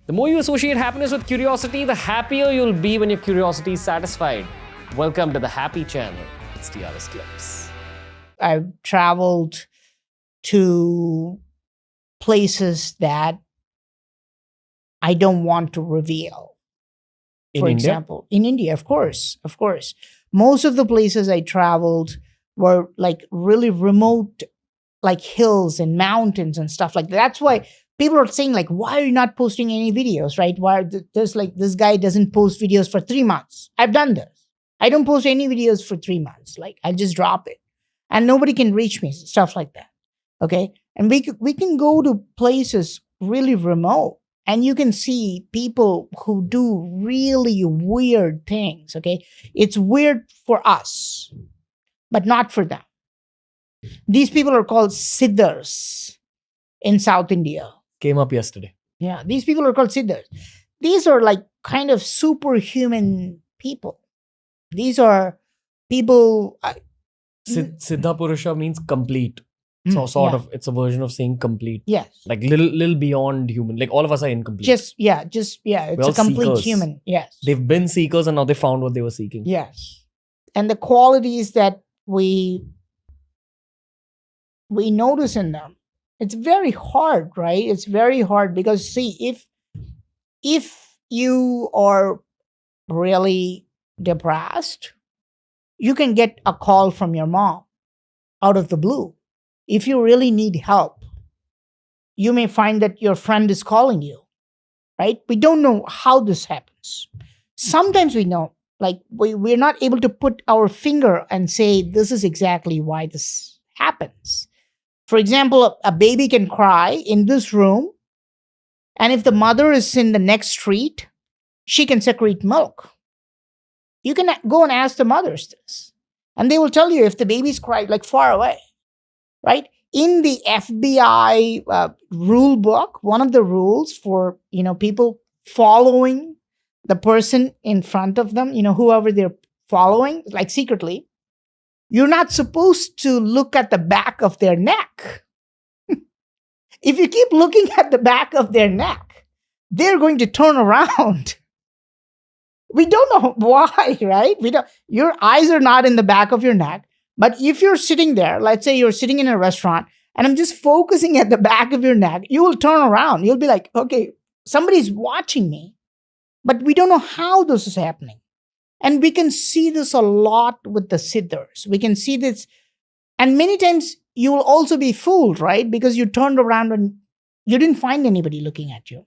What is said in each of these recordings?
The more you associate happiness with curiosity, the happier you'll be when your curiosity is satisfied. Welcome to the Happy Channel. It's TRS Clips. I've traveled to places that I don't want to reveal. For example, in India, of course. Most of the places I traveled were like really remote, like hills and mountains and stuff like that. That's why people are saying like, why are you not posting any videos, right? Why there's like this guy doesn't post videos for 3 months. I've done this. I don't post any videos for 3 months. Like I just drop it and nobody can reach me, stuff like that. Okay. And we can go to places really remote and you can see people who do really weird things. Okay. It's weird for us, but not for them. These people are called Siddhas in South India. Came up yesterday. Yeah, these people are called Siddhas. These are like kind of superhuman people. These are people. Siddha Purusha means complete. So it's a version of saying complete. Yes. Like little beyond human. Like all of us are incomplete. It's a complete seekers. Human. Yes. They've been seekers and now they found what they were seeking. Yes. And the qualities that we notice in them, it's very hard, right? It's very hard because see, if you are really depressed, you can get a call from your mom out of the blue. If you really need help, you may find that your friend is calling you, right? We don't know how this happens. Sometimes we know, like we're not able to put our finger and say, this is exactly why this happens. For example, a baby can cry in this room, and if the mother is in the next street, she can secrete milk. You can go and ask the mothers this, and they will tell you if the baby's cried like far away, right? In the FBI rule book, one of the rules for people following the person in front of them, whoever they're following, like secretly, you're not supposed to look at the back of their neck. If you keep looking at the back of their neck, they're going to turn around. We don't know why, right? Your eyes are not in the back of your neck. But if you're sitting there, let's say you're sitting in a restaurant and I'm just focusing at the back of your neck, you will turn around. You'll be like, okay, somebody's watching me. But we don't know how this is happening. And we can see this a lot with the Siddhas. We can see this. And many times you will also be fooled, right? Because you turned around and you didn't find anybody looking at you.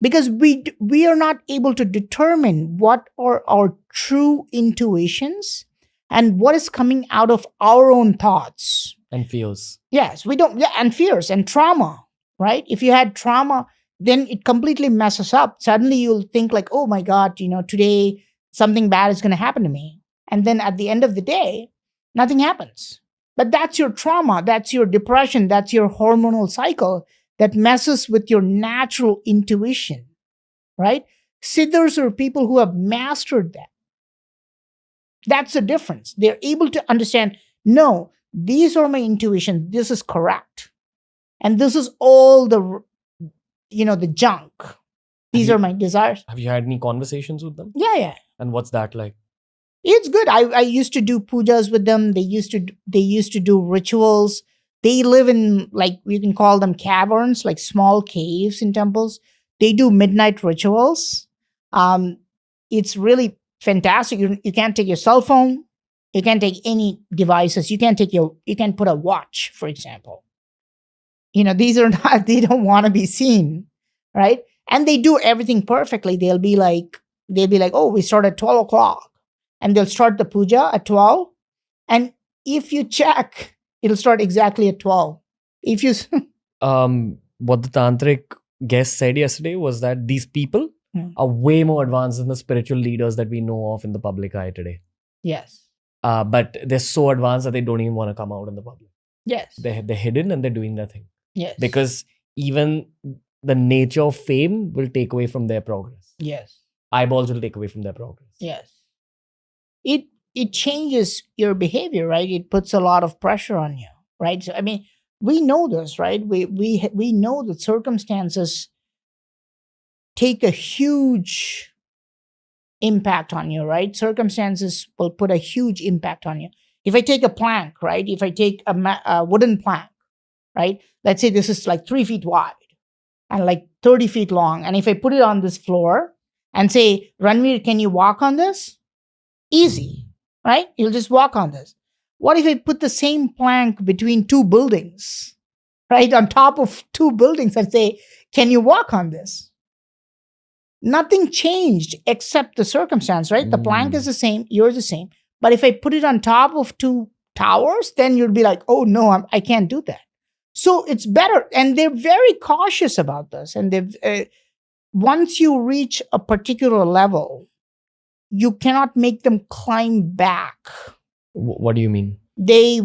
Because we are not able to determine what are our true intuitions and what is coming out of our own thoughts. And fears. Yes, we don't. Yeah, and fears and trauma, right? If you had trauma, then it completely messes up. Suddenly you'll think like, oh my God, today something bad is going to happen to me. And then at the end of the day, nothing happens. But that's your trauma. That's your depression. That's your hormonal cycle that messes with your natural intuition, right? Siddhas are people who have mastered that. That's the difference. They're able to understand, no, these are my intuitions. This is correct. And this is all the junk. These are my desires. Have you had any conversations with them? Yeah. And what's that like? It's good. I used to do pujas with them. They used to do rituals. They live in, like, you can call them caverns, like small caves in temples. They do midnight rituals. It's really fantastic. You can't take your cell phone. You can't take any devices. You can't put a watch, for example. These are not, they don't want to be seen, right? And they do everything perfectly. They'll be like, oh, we start at 12 o'clock. And they'll start the puja at 12. And if you check, it'll start exactly at 12. If you... what the tantric guest said yesterday was that these people are way more advanced than the spiritual leaders that we know of in the public eye today. Yes. But they're so advanced that they don't even want to come out in the public. Yes. They're hidden and they're doing their thing. Yes. Because even the nature of fame will take away from their progress. Yes. Eyeballs will take away from their progress. Yes. It changes your behavior, right? It puts a lot of pressure on you, right? So, I mean, we know this, right? We know that circumstances take a huge impact on you, right? Circumstances will put a huge impact on you. If I take a plank, right? If I take a wooden plank, right? Let's say this is like 3 feet wide and like 30 feet long. And if I put it on this floor and say, Ranveer, can you walk on this? Easy, right? You'll just walk on this. What if I put the same plank between two buildings, right? On top of two buildings and say, can you walk on this? Nothing changed except the circumstance, right? The plank is the same, you're the same. But if I put it on top of two towers, then you'd be like, oh no, I can't do that. So it's better. And they're very cautious about this. And they've, once you reach a particular level, you cannot make them climb back. What do you mean? They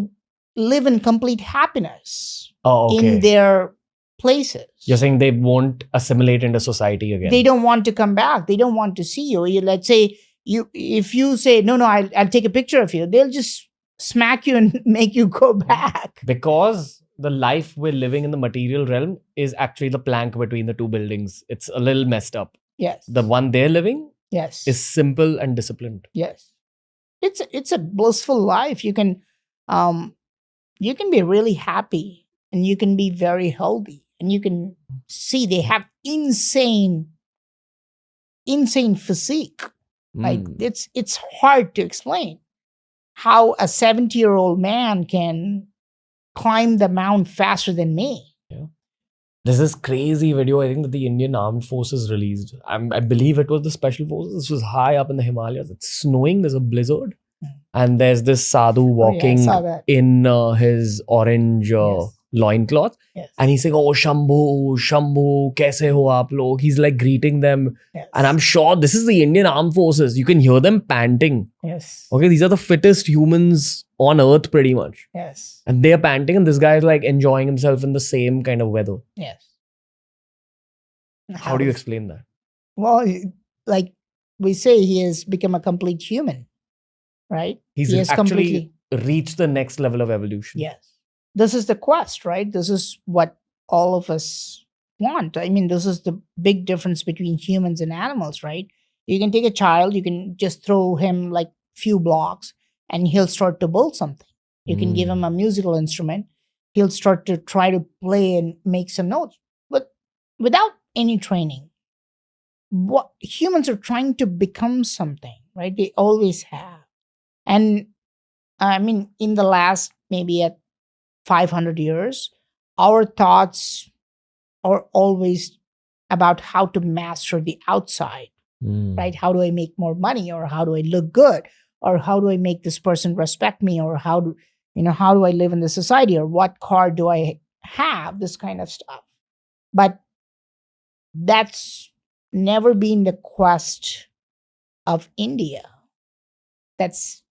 live in complete happiness in their places. You're saying they won't assimilate into society again? They don't want to come back. They don't want to see you. Let's say if you say, no, I'll take a picture of you, they'll just smack you and make you go back. Because the life we're living in the material realm is actually the plank between the two buildings. It's a little messed up. Yes. The one they're living yes. is simple and disciplined. Yes. It's a blissful life. You can be really happy and you can be very healthy. And you can see they have insane physique. Like it's hard to explain how a 70-year-old man can climb the mount faster than me. Yeah. There's this crazy video, I think, that the Indian Armed Forces released. I believe it was the Special Forces. This was high up in the Himalayas. It's snowing. There's a blizzard. And there's this sadhu walking in his orange loincloth. Yes. And he's saying, oh, Shambhu, Shambhu, kaise ho aap log? He's like greeting them. Yes. And I'm sure this is the Indian Armed Forces. You can hear them panting. Yes. Okay, these are the fittest humans on earth pretty much. Yes. And they're panting and this guy is like enjoying himself in the same kind of weather. Yes. How do you explain that? Well, like we say, he has become a complete human, right? He has actually reached the next level of evolution. Yes. This is the quest, right? This is what all of us want. I mean, this is the big difference between humans and animals, right? You can take a child, you can just throw him like few blocks and he'll start to build something. You can give him a musical instrument, he'll start to try to play and make some notes. But without any training, what humans are trying to become something, right? They always have. And I mean, in the last maybe at 500 years, our thoughts are always about how to master the outside, right? How do I make more money, or how do I look good, or how do I make this person respect me, or how do I live in the society, or what car do I have, this kind of stuff. But that's never been the quest of India. That's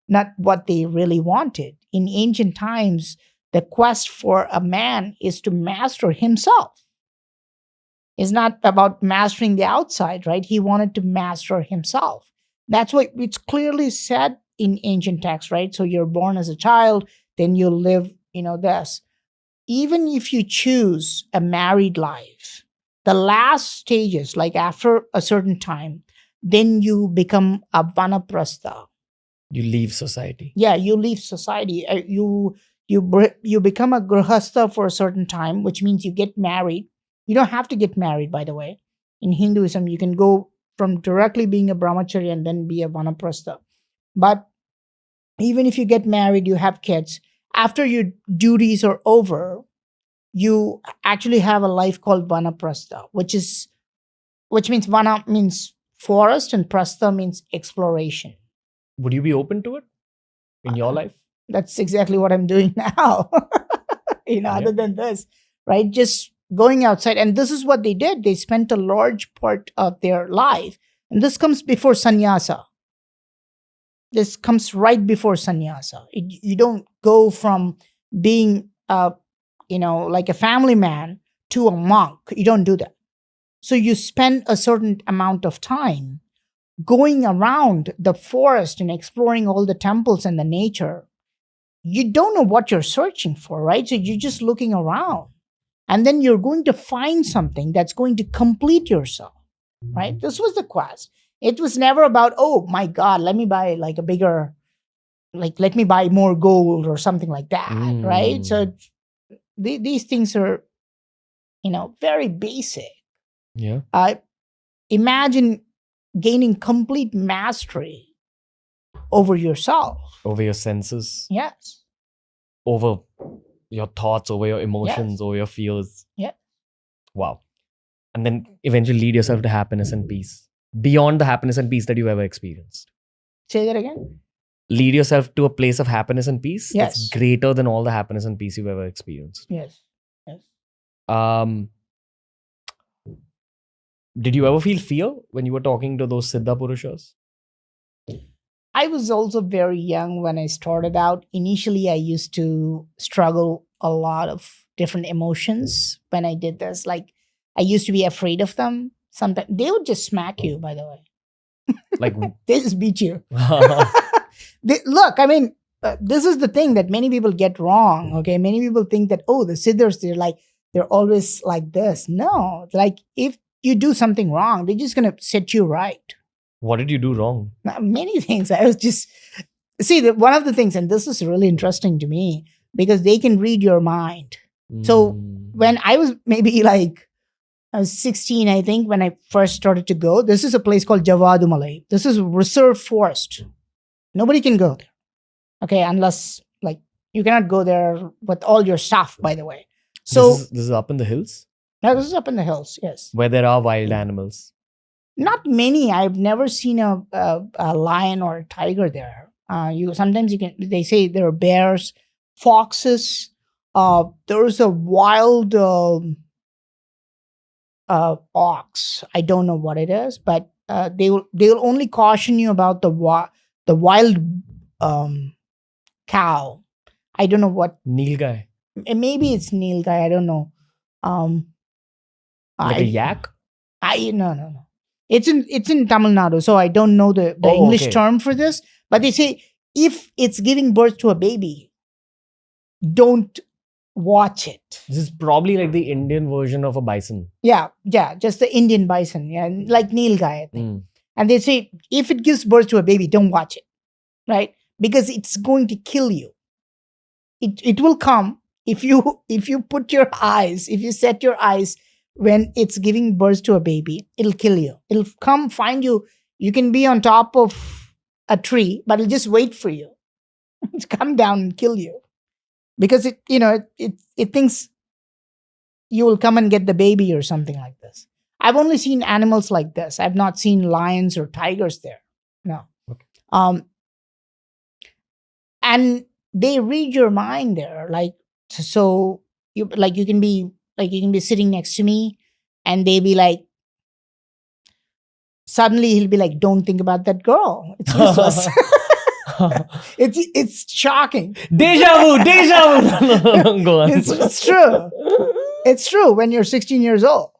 not what they really wanted. In ancient times, the quest for a man is to master himself. It's not about mastering the outside, right? He wanted to master himself. That's what it's clearly said in ancient texts, right? So you're born as a child, then you live, this. Even if you choose a married life, the last stages, like after a certain time, then you become a vanaprastha. You leave society. Yeah, you leave society. You become a grihastha for a certain time, which means you get married. You don't have to get married, by the way. In Hinduism, you can go from directly being a brahmachari and then be a vanaprastha. But even if you get married, you have kids, after your duties are over, you actually have a life called vanaprastha, which means vana means forest and prastha means exploration. Would you be open to it in your life? That's exactly what I'm doing now. Other than this, right? Just going outside. And this is what they did. They spent a large part of their life. And this comes before sannyasa. This comes right before sannyasa. You don't go from being, like a family man to a monk. You don't do that. So you spend a certain amount of time going around the forest and exploring all the temples and the nature. You don't know what you're searching for, right? So you're just looking around. And then you're going to find something that's going to complete yourself, right? This was the quest. It was never about, oh my God, let me buy like a bigger, like let me buy more gold or something like that, right? So these things are, very basic. Yeah. Imagine gaining complete mastery over yourself. Over your senses. Yes. Over your thoughts, over your emotions, Yes. over your fears. Yeah. Wow. And then eventually lead yourself to happiness and peace. Beyond the happiness and peace that you've ever experienced. Say that again. Lead yourself to a place of happiness and peace Yes. that's greater than all the happiness and peace you've ever experienced. Yes. Yes. Did you ever feel fear when you were talking to those Siddha Purushas? I was also very young when I started out. Initially, I used to struggle a lot of different emotions when I did this. Like, I used to be afraid of them. Sometimes they would just smack you, by the way. Like, They just beat you. Look, I mean, this is the thing that many people get wrong. Okay. Many people think that, oh, the Siddhas, they're always like this. No, like if you do something wrong, they're just going to set you right. what did you do wrong? Many things. I was just, one of the things, and this is really interesting to me because they can read your mind. So when I was maybe like, I was 16, I think, when I first started to go. This is a place called Javadumalai. This is a reserve forest. Nobody can go there. Okay, unless like you cannot go there with all your stuff, by the way. So this is up in the hills? now this is up in the hills, yes. Where there are wild animals. Not many. I've never seen a lion or a tiger there. They say there are bears, foxes. There's a wild ox. I don't know what it is, but they'll only caution you about the wild cow. I don't know what. Nilgai. Maybe it's nilgai. I don't know. Like a yak? No. It's in Tamil Nadu, so I don't know the English term for this. But they say if it's giving birth to a baby, don't watch it. This is probably like the Indian version of a bison. Yeah, just the Indian bison, yeah, like nilgai, I think. And they say if it gives birth to a baby, don't watch it, right? Because it's going to kill you. It will come if you set your eyes when it's giving birth to a baby, it'll kill you. It'll come find you. You can be on top of a tree, but it'll just wait for you. It'll come down and kill you. Because it thinks you will come and get the baby or something like this. I've only seen animals like this. I've not seen lions or tigers there. No. Okay. And they read your mind there. Like, so you can be sitting next to me and they be like, suddenly he'll be like, don't think about that girl. It's useless. It's shocking. Deja vu. Go on. It's true. It's true when you're 16 years old.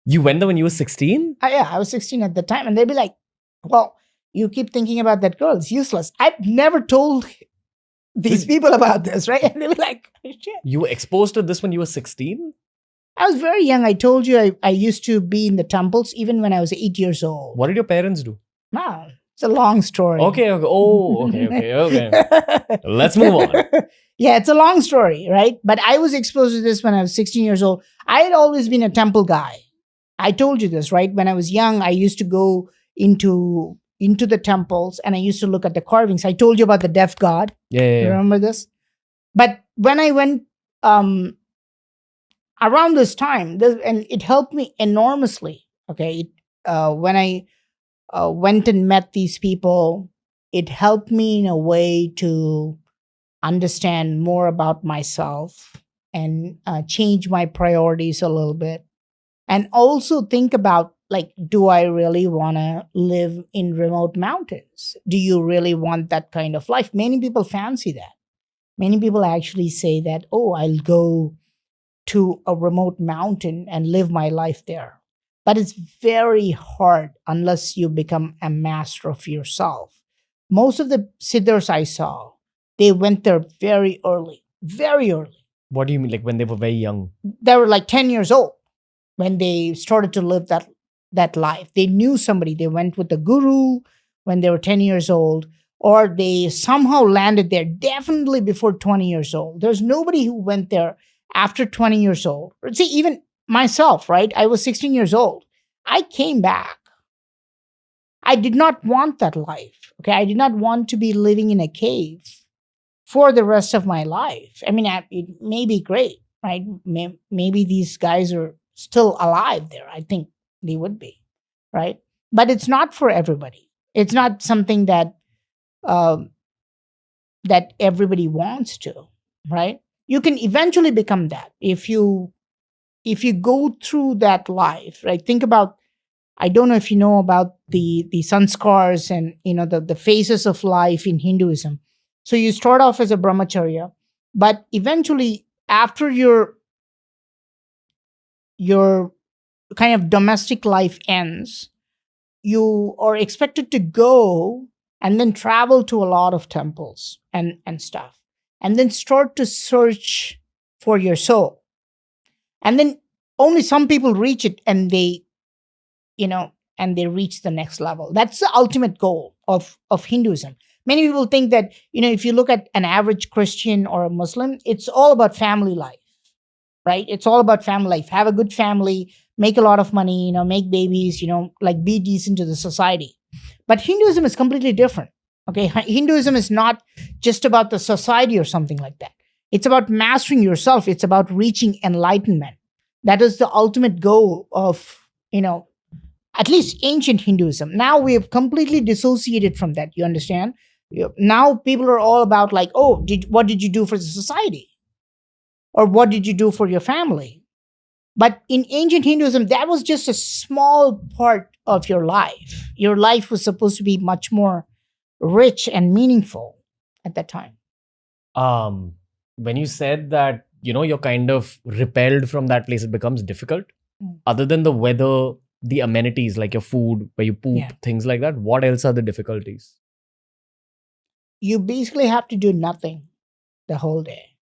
You went there when you were 16? Yeah, I was 16 at the time. And they'd be like, well, you keep thinking about that girl. It's useless. I've never told these people about this, right? And they'll be like, shit. You were exposed to this when you were 16? I was very young. I told you I used to be in the temples even when I was 8 years old. What did your parents do? Wow. It's a long story. Okay. Oh, okay. Let's move on. Yeah, it's a long story, right? But I was exposed to this when I was 16 years old. I had always been a temple guy. I told you this, right? When I was young, I used to go into the temples and I used to look at the carvings. I told you about the deaf god. Yeah. You remember this? But when I went around this time, and it helped me enormously. Okay, when I went and met these people, it helped me in a way to understand more about myself and change my priorities a little bit. And also think about, like, do I really want to live in remote mountains? Do you really want that kind of life? Many people fancy that. Many people actually say that, oh, I'll go to a remote mountain and live my life there. But it's very hard unless you become a master of yourself. Most of the siddhas I saw, they went there very early, very early. What do you mean? Like when they were very young? They were like 10 years old when they started to live that life. They knew somebody. They went with the guru when they were 10 years old, or they somehow landed there definitely before 20 years old. There's nobody who went there after 20 years old. See, even myself, right? I was 16 years old. I came back. I did not want that life. Okay. I did not want to be living in a cave for the rest of my life. I mean, it may be great, right? Maybe these guys are still alive there. I think they would be, right? But it's not for everybody. It's not something that that everybody wants to, right? You can eventually become that if you go through that life, right? Think about, I don't know if you know about the sanskars and the phases of life in Hinduism. So you start off as a brahmacharya, but eventually after your kind of domestic life ends, you are expected to go and then travel to a lot of temples and stuff, and then start to search for your soul. And then only some people reach it, and they reach the next level. That's the ultimate goal of Hinduism. Many people think that, if you look at an average Christian or a Muslim, it's all about family life, right? It's all about family life. Have a good family, make a lot of money, make babies, like be decent to the society. But Hinduism is completely different. Okay. Hinduism is not just about the society or something like that. It's about mastering yourself. It's about reaching enlightenment. That is the ultimate goal of, at least ancient Hinduism. Now we have completely dissociated from that. You understand? Now people are all about like, oh, what did you do for the society? Or what did you do for your family? But in ancient Hinduism, that was just a small part of your life. Your life was supposed to be much more rich and meaningful at that time. When you said that, you're kind of repelled from that place, it becomes difficult. Other than the weather, the amenities like your food, where you poop, things like that, what else are the difficulties? You basically have to do nothing the whole day.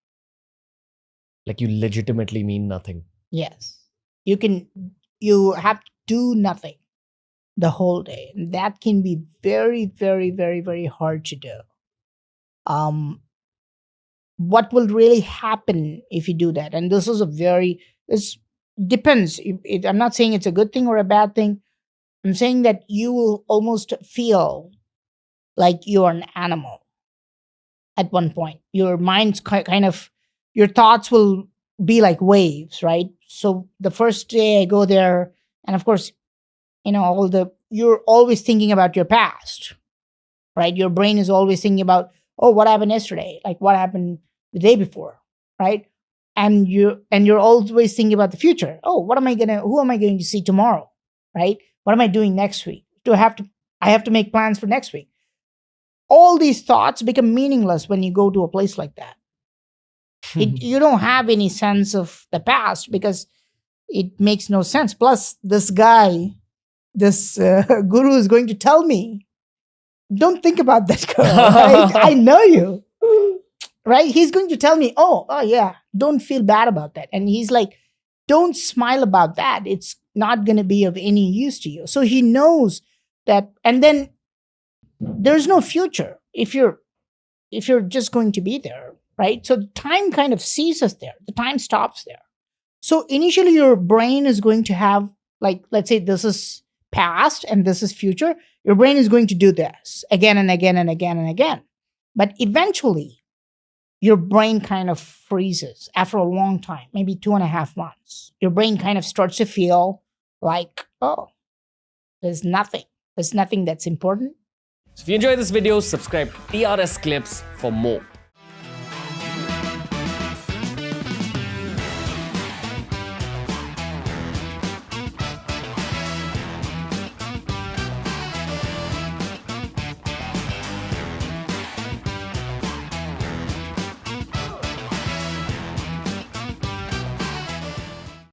Like you legitimately mean nothing? Yes. You have to do nothing the whole day. And that can be very, very, very, very hard to do. What will really happen if you do that? And this is it depends. I'm not saying it's a good thing or a bad thing. I'm saying that you will almost feel like you're an animal at one point. Your mind's kind of, your thoughts will be like waves, right? So the first day I go there, and of course, you're always thinking about your past, right? Your brain is always thinking about, oh, what happened yesterday? Like what happened the day before, right? And you're always thinking about the future. Oh, who am I going to see tomorrow? Right? What am I doing next week? I have to make plans for next week. All these thoughts become meaningless when you go to a place like that. You don't have any sense of the past because it makes no sense. Plus, this guy, this guru is going to tell me, don't think about that girl. Right? I know you. Right? He's going to tell me, oh yeah, don't feel bad about that. And he's like, don't smile about that. It's not going to be of any use to you. So he knows that. And then there's no future if you're just going to be there, right? So time kind of ceases there. The time stops there. So initially your brain is going to have, like, let's say this is past and this is future. Your brain is going to do this again and again and again and again. But eventually your brain kind of freezes after a long time, maybe 2.5 months. Your brain kind of starts to feel like, oh, there's nothing that's important. So if you enjoyed this video, subscribe to TRS Clips for more.